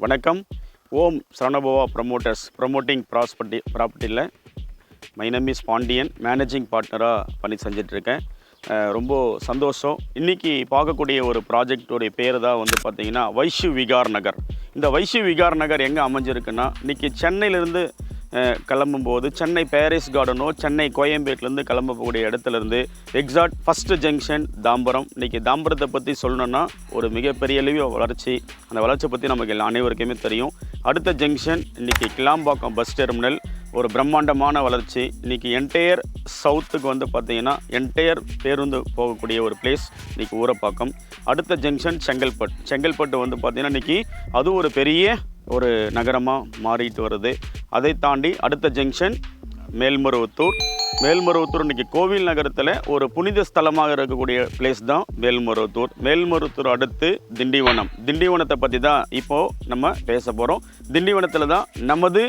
வணக்கம். Om Saravanabhava promoters promoting ப்ராப்பர்ட்டியில் my name is Pandian, managing பார்ட்னராக பணி செஞ்சிட்ருக்கேன். ரொம்ப சந்தோஷம். இன்றைக்கி பார்க்கக்கூடிய ஒரு ப்ராஜெக்டோடைய பேர் தான் வந்து பார்த்திங்கன்னா வைஷ்யூ விகார் நகர். இந்த வைஷ்யூ விகார் நகர் எங்கே அமைஞ்சிருக்குன்னா, இன்றைக்கி சென்னையிலேருந்து கிளம்பும்போது சென்னை பேரிஸ் கார்டனோ சென்னை கோயம்பேட்டிலேருந்து கிளம்பக்கூடிய இடத்துலேருந்து எக்ஸாக்ட் ஃபஸ்ட்டு ஜங்ஷன் தாம்பரம். இன்றைக்கி தாம்பரத்தை பற்றி சொல்லணுன்னா ஒரு மிகப்பெரிய அளவு வளர்ச்சி, அந்த வளர்ச்சியை பற்றி நமக்கு அனைவருக்குமே தெரியும். அடுத்த ஜங்ஷன் இன்றைக்கி கிளாம்பாக்கம் பஸ் டெர்மினல், ஒரு பிரம்மாண்டமான வளர்ச்சி. இன்றைக்கி என்டையர் சவுத்துக்கு வந்து பார்த்திங்கன்னா என்டையர் பேருந்து போகக்கூடிய ஒரு பிளேஸ் இன்றைக்கி ஊரப்பாக்கம். அடுத்த ஜங்ஷன் செங்கல்பட்டு வந்து பார்த்திங்கன்னா இன்றைக்கி அது ஒரு பெரிய ஒரு நகரமாக மாறிட்டு வருது. அதை தாண்டி அடுத்த ஜங்ஷன் மேல்மருவத்தூர். இன்றைக்கி கோவில் நகரத்தில் ஒரு புனித ஸ்தலமாக இருக்கக்கூடிய பிளேஸ் தான் மேல்மருவத்தூர் அடுத்து திண்டிவனத்தை பற்றி தான் இப்போது நம்ம பேச போகிறோம். திண்டிவனத்தில் தான் நமது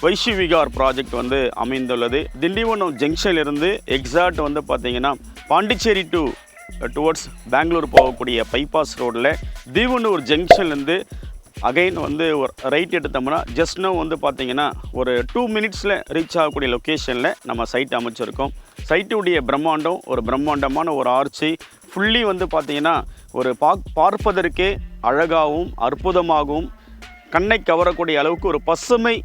வைஷ்யூ விகார் ப்ராஜெக்ட் வந்து அமைந்துள்ளது. திண்டிவனம் ஜங்ஷன்லேருந்து எக்ஸாக்ட் வந்து பார்த்திங்கன்னா பாண்டிச்சேரி டுவர்ட்ஸ் பெங்களூர் போகக்கூடிய பைபாஸ் ரோடில் தீவனூர் ஜங்ஷன்லேருந்து அகைன் வந்து ஒரு ரைட் எடுத்தோம்னா ஜஸ்ட் நோ வந்து பார்த்திங்கன்னா ஒரு 2 மினிட்ஸில் ரீச் ஆகக்கூடிய லொக்கேஷனில் நம்ம சைட் அமைச்சிருக்கோம். சைட்டுடைய பிரம்மாண்டம் ஒரு பிரம்மாண்டமான ஒரு ஆர்ச்சி ஃபுல்லி வந்து பார்த்திங்கன்னா ஒரு பார்ப்பதற்கே அழகாகவும் அற்புதமாகவும் கண்ணை கவரக்கூடிய அளவுக்கு ஒரு பசுமை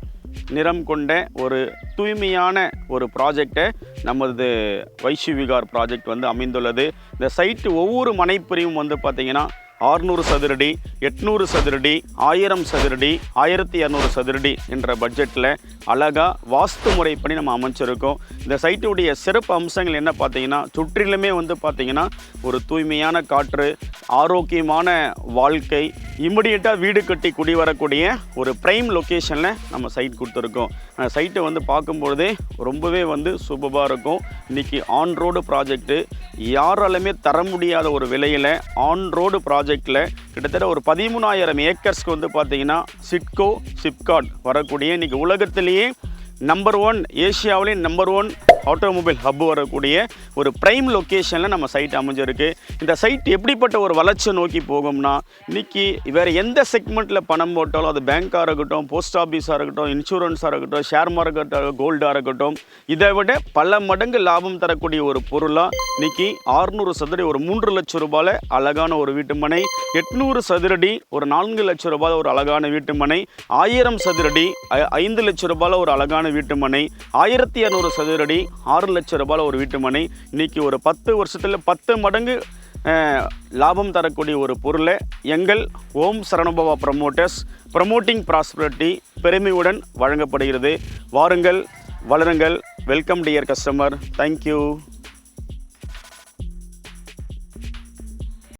நிறம் கொண்ட ஒரு தூய்மையான ஒரு ப்ராஜெக்டை நமது வைஷ்யூ விகார் ப்ராஜெக்ட் வந்து அமைந்துள்ளது. இந்த சைட்டு ஒவ்வொரு மனைப்பிரிவும் வந்து பார்த்திங்கன்னா 600 சதுரடி, 800 சதுரடி, 1000 சதுரடி, 1200 சதுரடி என்ற பட்ஜெட்டில் அழகாக வாஸ்து முறைப்படி நம்ம அமைச்சிருக்கோம். இந்த சைட்டுடைய சிறப்பு அம்சங்கள் என்ன பார்த்திங்கன்னா, சுற்றிலுமே வந்து பார்த்திங்கன்னா ஒரு தூய்மையான காற்று, ஆரோக்கியமான வாழ்க்கை, இமிடியேட்டாக வீடு கட்டி குடி வரக்கூடிய ஒரு ப்ரைம் லொக்கேஷனில் நம்ம சைட் கொடுத்துருக்கோம். சைட்டை வந்து பார்க்கும்பொழுதே ரொம்பவே வந்து சூப்பராக இருக்கும். இன்றைக்கி ஆன் ரோடு ப்ராஜெக்ட்டு யாராலுமே தர முடியாத ஒரு விலையில் ஆன் ரோடு ப்ராஜெக்டில் கிட்டத்தட்ட ஒரு 13,000 ஏக்கர்ஸ்க்கு வந்து பார்த்திங்கன்னா சிப்காட் வரக்கூடிய இன்றைக்கி உலகத்திலேயே நம்பர் 1 ஏஷியாவிலே நம்பர் 1 ஆட்டோமொபைல் ஹப் வரக்கூடிய ஒரு ப்ரைம் லொக்கேஷனில் நம்ம சைட் அமைஞ்சிருக்கு. இந்த சைட் எப்படிப்பட்ட ஒரு வளர்ச்சியை நோக்கி போகும்னா, இன்றைக்கி வேறு எந்த செக்மெண்ட்டில் பணம் போட்டாலும், அது பேங்காக இருக்கட்டும், போஸ்ட் ஆஃபீஸாக இருக்கட்டும், இன்சூரன்ஸாக இருக்கட்டும், ஷேர் மார்க்கெட்டாக கோல்டாக இருக்கட்டும், இதை விட பல மடங்கு லாபம் தரக்கூடிய ஒரு பொருளாக இன்றைக்கி 600 சதுரடி ஒரு 3 லட்சம் ரூபாயில் அழகான ஒரு வீட்டுமனை, 800 சதுரடி ஒரு 4 லட்சம் ரூபாயில் ஒரு அழகான வீட்டுமனை, 1000 சதுரடி 5 லட்சம் ரூபாயில் ஒரு அழகான வீட்டுமனை, 1200 சதுரடி 6 லட்சம் ரூபாயில் ஒரு வீட்டுமனை. இன்றைக்கி ஒரு 10 வருஷத்தில் 10 மடங்கு லாபம் தரக்கூடிய ஒரு பொருளை எங்கள் Om Saravanabhava promoters promoting prosperity பெருமையுடன் வழங்கப்படுகிறது. வாருங்கள், வளருங்கள். Welcome dear customer. தேங்க்யூ.